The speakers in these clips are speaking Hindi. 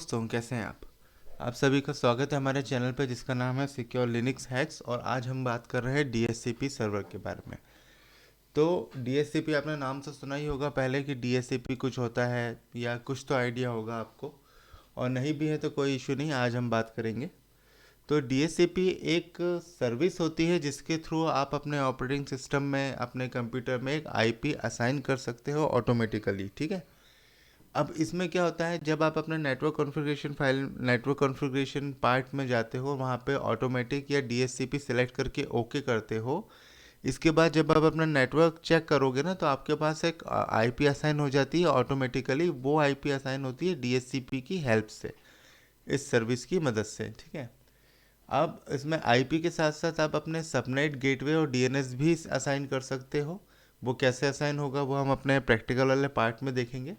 दोस्तों, कैसे हैं आप सभी का स्वागत है हमारे चैनल पर जिसका नाम है सिक्योर लिनक्स हैक्स। और आज हम बात कर रहे हैं डीएचसीपी सर्वर के बारे में। तो डीएचसीपी आपने नाम से सुना ही होगा पहले कि डीएचसीपी कुछ होता है, या कुछ तो आइडिया होगा आपको, और नहीं भी है तो कोई इशू नहीं, आज हम बात करेंगे। तो डीएचसीपी एक सर्विस होती है जिसके थ्रू आप अपने ऑपरेटिंग सिस्टम में, अपने कंप्यूटर में एक आईपी असाइन कर सकते हो ऑटोमेटिकली। ठीक है। अब इसमें क्या होता है, जब आप अपने नेटवर्क कॉन्फ़िगरेशन पार्ट में जाते हो, वहाँ पे ऑटोमेटिक या डीएचसीपी सेलेक्ट करके ओके करते हो। इसके बाद जब आप अपना नेटवर्क चेक करोगे ना, तो आपके पास एक आईपी असाइन हो जाती है ऑटोमेटिकली। वो आईपी असाइन होती है डीएचसीपी की हेल्प से, इस सर्विस की मदद से। ठीक है। अब इसमें आईपी के साथ साथ आप अपने सबनेट, गेटवे और डीएनएस भी असाइन कर सकते हो। वो कैसे असाइन होगा वो हम अपने प्रैक्टिकल वाले पार्ट में देखेंगे।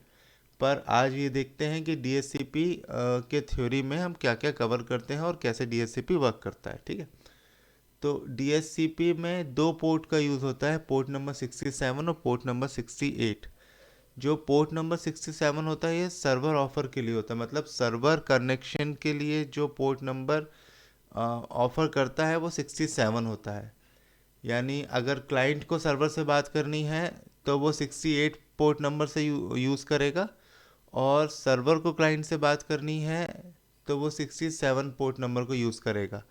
पर आज ये देखते हैं कि डीएचसीपी के थ्योरी में हम क्या क्या कवर करते हैं और कैसे डीएचसीपी वर्क करता है। ठीक है। तो डीएचसीपी में दो पोर्ट का यूज़ होता है, पोर्ट नंबर 67 और पोर्ट नंबर 68। जो पोर्ट नंबर 67 होता है ये सर्वर ऑफर के लिए होता है, मतलब सर्वर कनेक्शन के लिए जो पोर्ट नंबर ऑफर करता है वो 67 होता है। यानी अगर क्लाइंट को सर्वर से बात करनी है तो वो 68 पोर्ट नंबर से यूज़ करेगा, और सर्वर को क्लाइंट से बात करनी है तो वो 67 पोर्ट नंबर को यूज़ करेगा।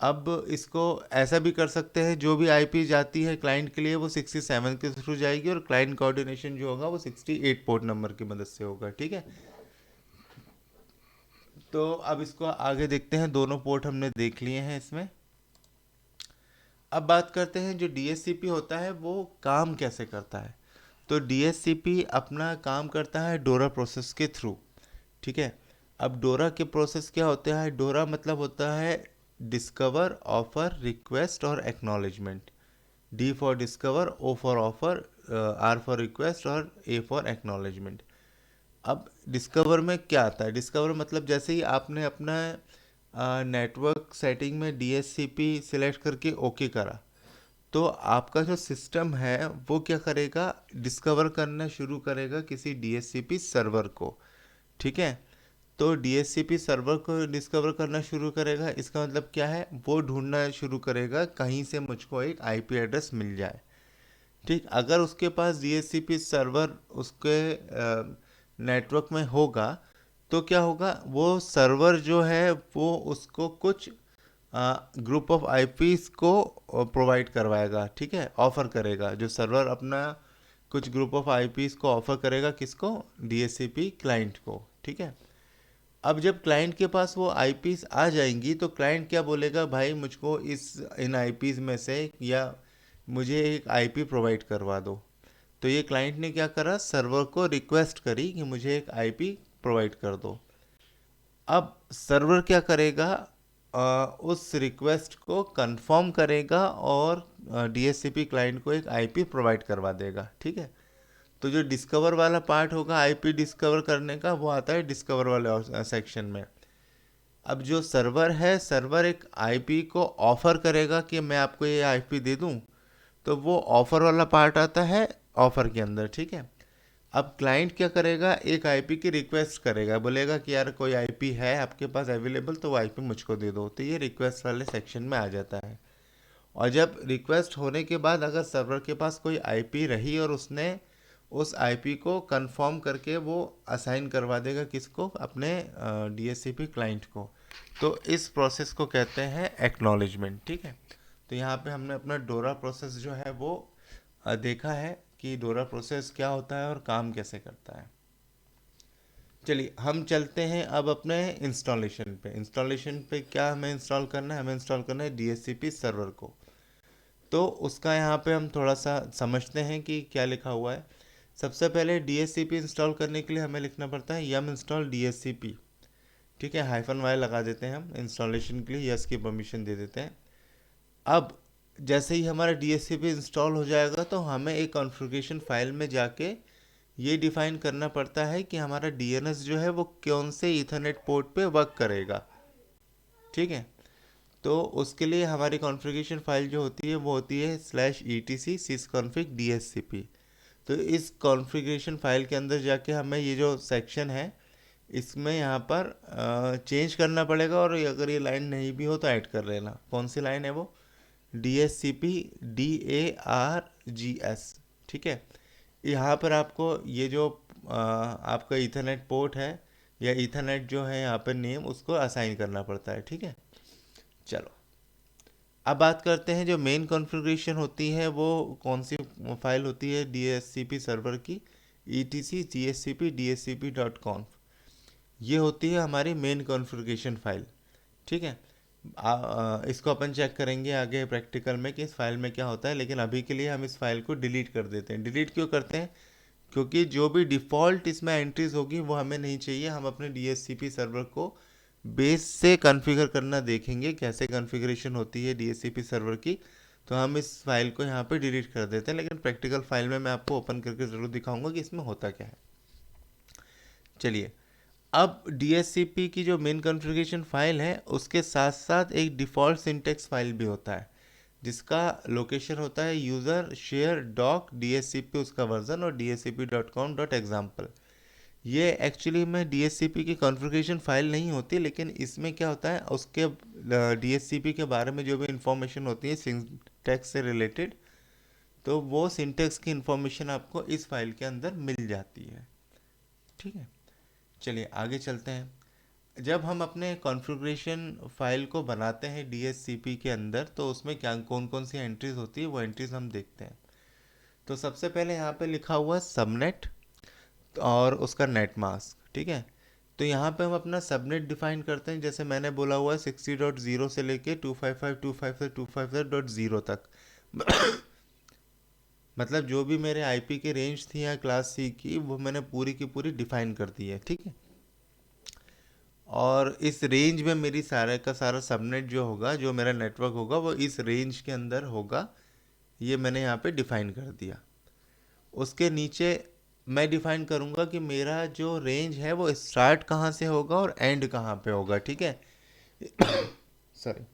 अब इसको ऐसा भी कर सकते हैं, जो भी आईपी जाती है क्लाइंट के लिए वो 67 के थ्रू जाएगी, और क्लाइंट कोऑर्डिनेशन जो होगा वो 68 पोर्ट नंबर की मदद से होगा। ठीक है। तो अब इसको आगे देखते हैं, दोनों पोर्ट हमने देख लिए हैं इसमें। अब बात करते हैं जो डीएचसीपी होता है वो काम कैसे करता है। तो डीएचसीपी अपना काम करता है डोरा प्रोसेस के थ्रू। ठीक है। अब डोरा के प्रोसेस क्या होता है, डोरा मतलब होता है डिस्कवर, ऑफर, रिक्वेस्ट और acknowledgement. D for discover, O for offer, R for request और ए फॉर एक्नॉलेजमेंट। अब डिस्कवर में क्या आता है, डिस्कवर मतलब जैसे ही आपने अपना नेटवर्क सेटिंग में डीएचसीपी सिलेक्ट करके ओके करा, तो आपका जो सिस्टम है वो क्या करेगा, डिस्कवर करना शुरू करेगा किसी डीएचसीपी सर्वर को। ठीक है। तो डीएचसीपी सर्वर को डिस्कवर करना शुरू करेगा, इसका मतलब क्या है, वो ढूंढना शुरू करेगा कहीं से मुझको एक आईपी एड्रेस मिल जाए। ठीक। अगर उसके पास डीएचसीपी सर्वर उसके नेटवर्क में होगा तो क्या होगा, वो सर्वर जो है वो उसको कुछ ग्रुप ऑफ आईपीस को प्रोवाइड करवाएगा। ठीक है। ऑफर करेगा जो सर्वर अपना, कुछ ग्रुप ऑफ आईपीस को ऑफर करेगा, किसको, डीएचसीपी क्लाइंट को। ठीक है। अब जब क्लाइंट के पास वो आईपीस आ जाएंगी तो क्लाइंट क्या बोलेगा, भाई मुझको इन आईपीस में से, या मुझे एक आईपी प्रोवाइड करवा दो। तो ये क्लाइंट ने क्या करा, सर्वर को रिक्वेस्ट करी कि मुझे एक आईपी प्रोवाइड कर दो। अब सर्वर क्या करेगा, उस रिक्वेस्ट को कंफर्म करेगा और डीएचसीपी क्लाइंट को एक आईपी प्रोवाइड करवा देगा। ठीक है। तो जो डिस्कवर वाला पार्ट होगा आईपी डिस्कवर करने का, वो आता है डिस्कवर वाले सेक्शन में। अब जो सर्वर है, सर्वर एक आईपी को ऑफर करेगा कि मैं आपको ये आईपी दे दूं, तो वो ऑफर वाला पार्ट आता है ऑफर के अंदर। ठीक है। अब क्लाइंट क्या करेगा, एक आईपी की रिक्वेस्ट करेगा, बोलेगा कि यार कोई आईपी है आपके पास अवेलेबल तो वो आईपी मुझको दे दो, तो ये रिक्वेस्ट वाले सेक्शन में आ जाता है। और जब रिक्वेस्ट होने के बाद अगर सर्वर के पास कोई आईपी रही और उसने उस आईपी को कंफर्म करके वो असाइन करवा देगा, किसको, अपने डीएचसीपी क्लाइंट को, तो इस प्रोसेस को कहते हैं एक्नॉलेजमेंट। ठीक है। तो यहाँ पे हमने अपना डोरा प्रोसेस जो है वो देखा है कि डोरा प्रोसेस क्या होता है और काम कैसे करता है। चलिए हम चलते हैं अब अपने इंस्टॉलेशन पे। इंस्टॉलेशन पे क्या हमें इंस्टॉल करना है, हमें इंस्टॉल करना है डीएचसीपी सर्वर को। तो उसका यहाँ पे हम थोड़ा सा समझते हैं कि क्या लिखा हुआ है। सबसे पहले डीएचसीपी इंस्टॉल करने के लिए हमें लिखना पड़ता है यम इंस्टॉल डीएचसीपी। ठीक है। हाइफन वाई लगा देते हैं हम इंस्टॉलेशन के लिए, यस की परमिशन दे देते हैं। अब जैसे ही हमारा डीएचसीपी इंस्टॉल हो जाएगा तो हमें एक कॉन्फ़िगरेशन फाइल में जाके ये डिफाइन करना पड़ता है कि हमारा डीएनएस जो है वो कौन से ईथरनेट पोर्ट पे वर्क करेगा। ठीक है। तो उसके लिए हमारी कॉन्फ़िगरेशन फाइल जो होती है वो होती है /etc sysconfig DHCP। तो इस कॉन्फ़िगरेशन फाइल के अंदर जाके हमें ये जो सेक्शन है इसमें यहाँ पर चेंज करना पड़ेगा, और अगर ये लाइन नहीं भी हो तो ऐड कर लेना। कौन सी लाइन है वो? DHCP DARGS, ठीक है। यहाँ पर आपको ये जो आपका ईथरनेट पोर्ट है या ईथरनेट जो है यहाँ पर नेम, उसको असाइन करना पड़ता है, ठीक है। चलो, अब बात करते हैं जो मेन कॉन्फ़िगरेशन होती है वो कौन सी फाइल होती है DHCP सर्वर की। etc/DHCP/DHCP.conf, ये होती है हमारी मेन कॉन्फ़िगरेशन फाइल, ठीक है। इसको अपन चेक करेंगे आगे प्रैक्टिकल में कि इस फाइल में क्या होता है, लेकिन अभी के लिए हम इस फाइल को डिलीट कर देते हैं। डिलीट क्यों करते हैं? क्योंकि जो भी डिफ़ॉल्ट इसमें एंट्रीज होगी वो हमें नहीं चाहिए। हम अपने DHCP सर्वर को बेस से कॉन्फ़िगर करना देखेंगे, कैसे कॉन्फ़िगरेशन होती है DHCP सर्वर की। तो हम इस फाइल को यहाँ पे डिलीट कर देते हैं, लेकिन प्रैक्टिकल फाइल में मैं आपको ओपन करके ज़रूर दिखाऊंगा कि इसमें होता क्या है। चलिए, अब DHCP की जो मेन कॉन्फ़िगरेशन फाइल है उसके साथ साथ एक डिफ़ॉल्ट सिंटेक्स फाइल भी होता है, जिसका लोकेशन होता है यूज़र शेयर डॉक DHCP उसका वर्जन और dhcp.com.example। ये एक्चुअली में DHCP की कॉन्फ़िगरेशन फाइल नहीं होती, लेकिन इसमें क्या होता है उसके DHCP के बारे में जो भी इंफॉर्मेशन होती है सिंटेक्स से रिलेटेड, तो वो सिंटेक्स की इंफॉर्मेशन आपको इस फाइल के अंदर मिल जाती है, ठीक है। चलिए आगे चलते हैं। जब हम अपने कॉन्फ़िगरेशन फाइल को बनाते हैं DHCP के अंदर, तो उसमें क्या कौन कौन सी एंट्रीज होती है वो एंट्रीज हम देखते हैं। तो सबसे पहले यहाँ पे लिखा हुआ है सबनेट और उसका नेट मास्क, ठीक है। तो यहाँ पे हम अपना सबनेट डिफाइन करते हैं, जैसे मैंने बोला हुआ है 60.0 से लेके 255.255.0 तक। मतलब जो भी मेरे आईपी की रेंज थी या क्लास सी की, वो मैंने पूरी की पूरी डिफाइन कर दी है, ठीक है। और इस रेंज में मेरी सारा का सारा सबनेट जो होगा, जो मेरा नेटवर्क होगा, वो इस रेंज के अंदर होगा। ये मैंने यहाँ पे डिफाइन कर दिया। उसके नीचे मैं डिफाइन करूँगा कि मेरा जो रेंज है वो स्टार्ट कहाँ से होगा और एंड कहाँ पे होगा, ठीक है। सॉरी।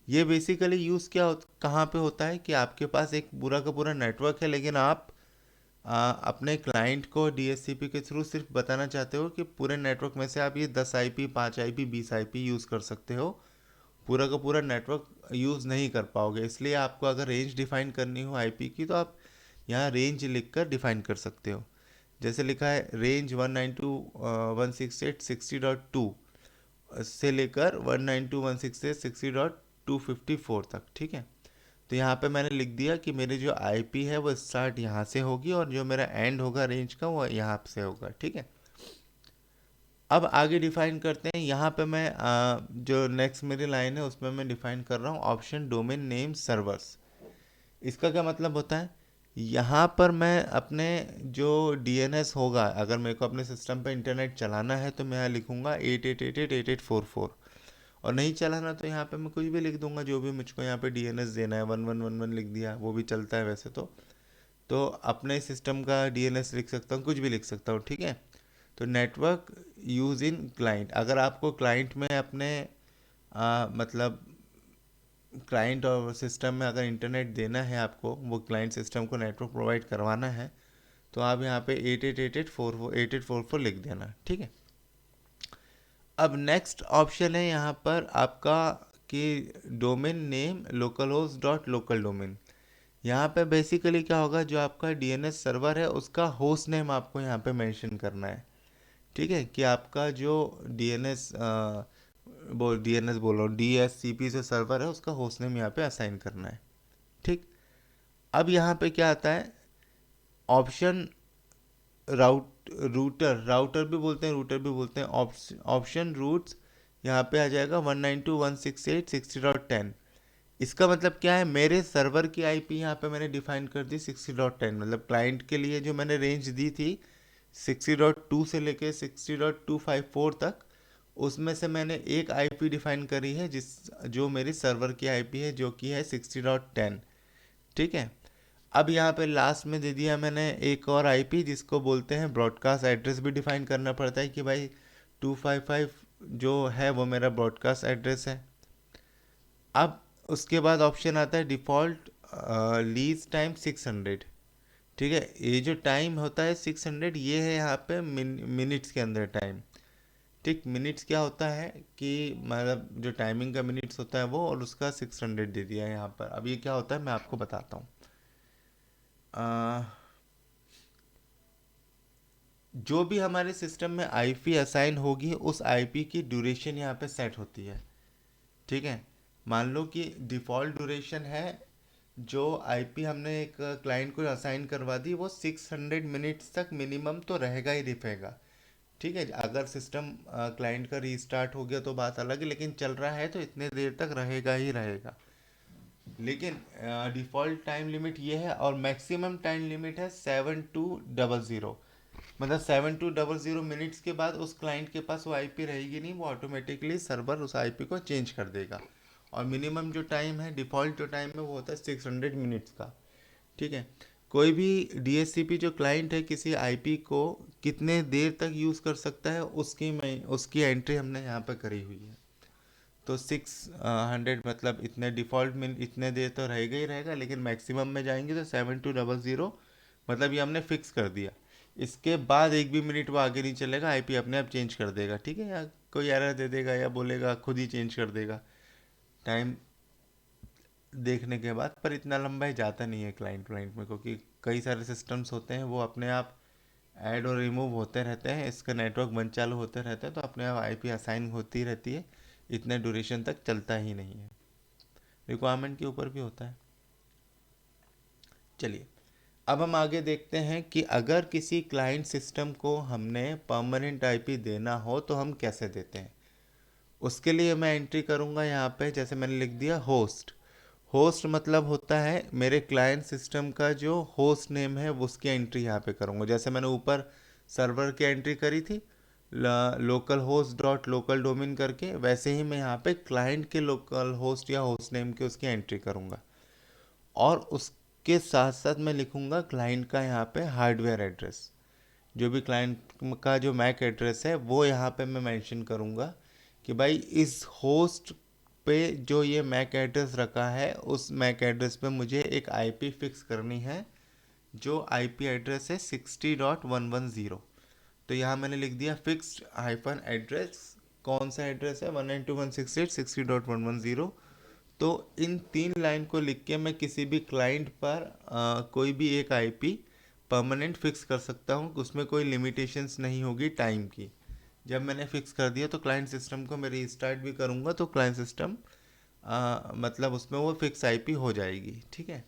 ये बेसिकली यूज़ कहाँ पे होता है कि आपके पास एक पूरा का पूरा नेटवर्क है, लेकिन आप अपने क्लाइंट को DHCP के थ्रू सिर्फ बताना चाहते हो कि पूरे नेटवर्क में से आप ये 10 IP 5 IP 20 IP यूज़ कर सकते हो, पूरा का पूरा नेटवर्क यूज़ नहीं कर पाओगे। इसलिए आपको अगर रेंज डिफाइन करनी हो IP की, तो आप यहाँ रेंज लिख कर डिफाइन कर सकते हो। जैसे लिखा है रेंज 192.168.60.2 से लेकर 192.168.60.254 तक, ठीक है। तो यहाँ पे मैंने लिख दिया कि मेरी जो IP है वो स्टार्ट यहाँ से होगी और जो मेरा एंड होगा रेंज का वो यहाँ से होगा, ठीक है। अब आगे डिफाइन करते हैं। यहाँ पे मैं जो नेक्स्ट मेरी लाइन है उसमें मैं डिफाइन कर रहा हूँ ऑप्शन डोमेन नेम सर्वर्स। इसका क्या मतलब होता है? यहाँ पर मैं अपने जो DNS होगा, अगर मेरे को अपने सिस्टम पे इंटरनेट चलाना है तो मैं यहाँ लिखूँगा 88888844, और नहीं चलाना तो यहाँ पे मैं कुछ भी लिख दूंगा, जो भी मुझको यहाँ पे DNS देना है। 1111 लिख दिया, वो भी चलता है वैसे तो अपने सिस्टम का DNS लिख सकता हूँ, कुछ भी लिख सकता हूँ, ठीक है। तो नेटवर्क यूज इन क्लाइंट, अगर आपको क्लाइंट में अपने मतलब क्लाइंट और सिस्टम में अगर इंटरनेट देना है, आपको वो क्लाइंट सिस्टम को नेटवर्क प्रोवाइड करवाना है, तो आप यहाँ पे 888844 लिख देना, ठीक है। अब नेक्स्ट ऑप्शन है यहाँ पर आपका कि domain name local host dot local domain. यहाँ पे बेसिकली क्या होगा, जो आपका DNS सर्वर है उसका होस्ट नेम आपको यहाँ पे मेंशन करना है, ठीक है। कि आपका जो DNS DNS बोल रहा हूँ, DHCP से सर्वर है उसका होस्ट नेम यहाँ पे असाइन करना है, ठीक। अब यहाँ पे क्या आता है ऑप्शन रूटर, राउटर भी बोलते हैं, रूटर भी बोलते हैं, ऑप्शन रूट्स यहाँ पे आ जाएगा 192.168.60.10। इसका मतलब क्या है, मेरे सर्वर की IP यहाँ पे मैंने डिफाइन कर दी 60.10, मतलब क्लाइंट के लिए जो मैंने रेंज दी थी 60.2 से लेके 60.254 तक, उसमें से मैंने एक IP डिफाइन करी है जो मेरी सर्वर की IP है, जो कि है 60.10, ठीक है। अब यहाँ पे लास्ट में दे दिया मैंने एक और IP जिसको बोलते हैं ब्रॉडकास्ट एड्रेस, भी डिफाइन करना पड़ता है कि भाई 255 जो है वो मेरा ब्रॉडकास्ट एड्रेस है। अब उसके बाद ऑप्शन आता है डिफ़ॉल्ट लीज टाइम 600, ठीक है। ये जो टाइम होता है 600, ये है यहाँ पे मिनट्स के अंदर टाइम। ठीक, मिनट्स क्या होता है कि मतलब जो टाइमिंग का मिनट्स होता है वो, और उसका 600 दे दिया है यहाँ पर। अब ये क्या होता है मैं आपको बताता हूँ। जो भी हमारे सिस्टम में आईपी असाइन होगी उस आईपी की ड्यूरेशन यहाँ पे सेट होती है। ठीक है, मान लो कि डिफ़ॉल्ट ड्यूरेशन है, जो आईपी हमने एक क्लाइंट को असाइन करवा दी वो 600 मिनट्स तक मिनिमम तो रहेगा ही रहेगा। ठीक है, अगर सिस्टम क्लाइंट का रीस्टार्ट हो गया तो बात अलग है, लेकिन चल रहा है तो इतने देर तक रहेगा ही रहेगा। लेकिन डिफ़ॉल्ट टाइम लिमिट ये है, और मैक्सिमम टाइम लिमिट है 7200। मतलब 7200 मिनट्स के बाद उस क्लाइंट के पास वो आईपी रहेगी नहीं, वो ऑटोमेटिकली सर्वर उस आईपी को चेंज कर देगा। और मिनिमम जो टाइम है, डिफ़ॉल्ट जो टाइम है वो होता है 600 मिनट्स का। ठीक है, कोई भी डीएससीपी जो क्लाइंट है किसी आईपी को कितने देर तक यूज़ कर सकता है उसकी एंट्री हमने यहाँ पर करी हुई है। तो 600 मतलब इतने डिफ़ॉल्ट में इतने देर तो रहेगा ही रहेगा, लेकिन मैक्सिमम में जाएंगे तो 7200, मतलब ये हमने फिक्स कर दिया। इसके बाद एक भी मिनट वो आगे नहीं चलेगा, आईपी अपने आप चेंज कर देगा। ठीक है, या कोई एरर दे देगा या बोलेगा खुद ही चेंज कर देगा टाइम देखने के बाद। पर इतना लंबा ही जाता नहीं है क्लाइंट क्लाइंट में, क्योंकि कई सारे सिस्टम्स होते हैं वो अपने आप ऐड और रिमूव होते रहते हैं, इसका नेटवर्क बंद चालू होते रहते हैं, तो अपने आप आईपी असाइन होती रहती है, इतने ड्यूरेशन तक चलता ही नहीं है। रिक्वायरमेंट के ऊपर भी होता है। चलिए, अब हम आगे देखते हैं कि अगर किसी क्लाइंट सिस्टम को हमने परमानेंट आईपी देना हो तो हम कैसे देते हैं। उसके लिए मैं एंट्री करूंगा यहाँ पे, जैसे मैंने लिख दिया होस्ट। होस्ट मतलब होता है मेरे क्लाइंट सिस्टम का जो होस्ट नेम है उसकी एंट्री यहाँ पे करूँगा। जैसे मैंने ऊपर सर्वर की एंट्री करी थी local host dot local domain करके, वैसे ही मैं यहाँ पे क्लाइंट के लोकल होस्ट या होस्ट नेम के उसकी एंट्री करूँगा। और उसके साथ साथ मैं लिखूँगा क्लाइंट का यहाँ पे हार्डवेयर एड्रेस। जो भी क्लाइंट का जो मैक एड्रेस है वो यहाँ पे मैं मेंशन करूँगा कि भाई इस होस्ट पे जो ये मैक एड्रेस रखा है उस मैक एड्रेस पे मुझे एक आईपी फिक्स करनी है, जो आईपी एड्रेस है 60.110। तो यहाँ मैंने लिख दिया फिक्स्ड हाइफन एड्रेस। कौन सा एड्रेस है? 192.168.60.110। तो इन 3 लाइन को लिख के मैं किसी भी क्लाइंट पर कोई भी एक आईपी परमानेंट फिक्स कर सकता हूँ, उसमें कोई लिमिटेशंस नहीं होगी टाइम की। जब मैंने फिक्स कर दिया तो क्लाइंट सिस्टम को मैं रीस्टार्ट भी करूँगा तो क्लाइंट सिस्टम मतलब उसमें वो फिक्स आईपी हो जाएगी। ठीक है,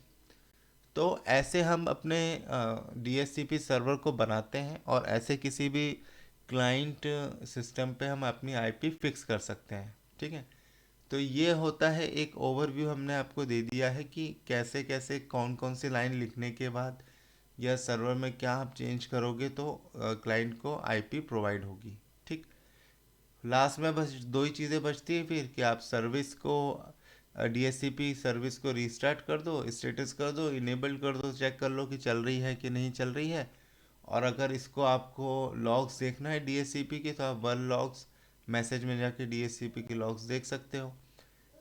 तो ऐसे हम अपने डीएचसीपी सर्वर को बनाते हैं, और ऐसे किसी भी क्लाइंट सिस्टम पे हम अपनी आईपी फिक्स कर सकते हैं। ठीक है, तो ये होता है एक ओवरव्यू हमने आपको दे दिया है कि कैसे कैसे कौन कौन सी लाइन लिखने के बाद या सर्वर में क्या आप चेंज करोगे तो क्लाइंट को आईपी प्रोवाइड होगी। ठीक, लास्ट में बस दो ही चीज़ें बचती है फिर कि आप सर्विस को डीएससीपी सर्विस को रीस्टार्ट कर दो, स्टेटस कर दो, इनेबल कर दो, चेक कर लो कि चल रही है कि नहीं चल रही है। और अगर इसको आपको लॉग्स देखना है डीएससीपी के तो आप वन लॉग्स मैसेज में जाके डीएससीपी के लॉग्स देख सकते हो।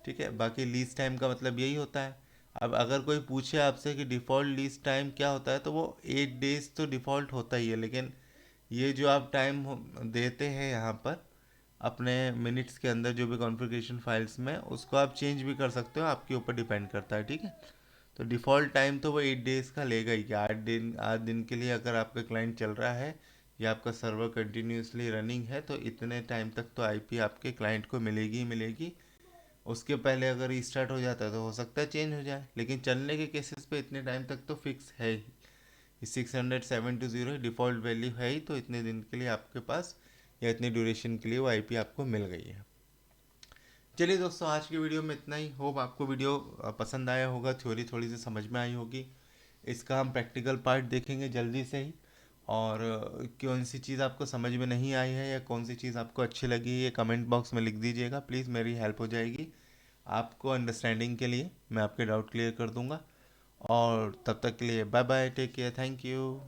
ठीक है, बाकी लीज टाइम का मतलब यही होता है। अब अगर कोई पूछे आपसे कि डिफ़ॉल्ट लीज टाइम क्या होता है तो वो 8 डेज तो डिफ़ॉल्ट होता ही है, लेकिन ये जो आप टाइम देते हैं यहाँ पर अपने मिनट्स के अंदर जो भी कॉन्फ़िगरेशन फाइल्स में, उसको आप चेंज भी कर सकते हो, आपके ऊपर डिपेंड करता है। ठीक है, तो डिफ़ॉल्ट टाइम तो वो 8 डेज़ का लेगा ही कि 8 दिन के लिए अगर आपका क्लाइंट चल रहा है या आपका सर्वर कंटिन्यूसली रनिंग है तो इतने टाइम तक तो आईपी आपके क्लाइंट को मिलेगी ही मिलेगी। उसके पहले अगर रीस्टार्ट हो जाता है तो हो सकता है चेंज हो जाए, लेकिन चलने के केसेस पे इतने टाइम तक तो फिक्स है ही। 600 720 डिफ़ॉल्ट वैल्यू है ही, तो इतने दिन के लिए आपके पास या इतनी ड्यूरेशन के लिए वो आईपी आपको मिल गई है। चलिए दोस्तों, आज की वीडियो में इतना ही। होप आपको वीडियो पसंद आया होगा, थ्योरी थोड़ी सी समझ में आई होगी। इसका हम प्रैक्टिकल पार्ट देखेंगे जल्दी से ही। और कौन सी चीज़ आपको समझ में नहीं आई है या कौन सी चीज़ आपको अच्छी लगी है कमेंट बॉक्स में लिख दीजिएगा प्लीज़, मेरी हेल्प हो जाएगी। आपको अंडरस्टैंडिंग के लिए मैं आपके डाउट क्लियर कर दूंगा। और तब तक के लिए bye bye, take care, thank you.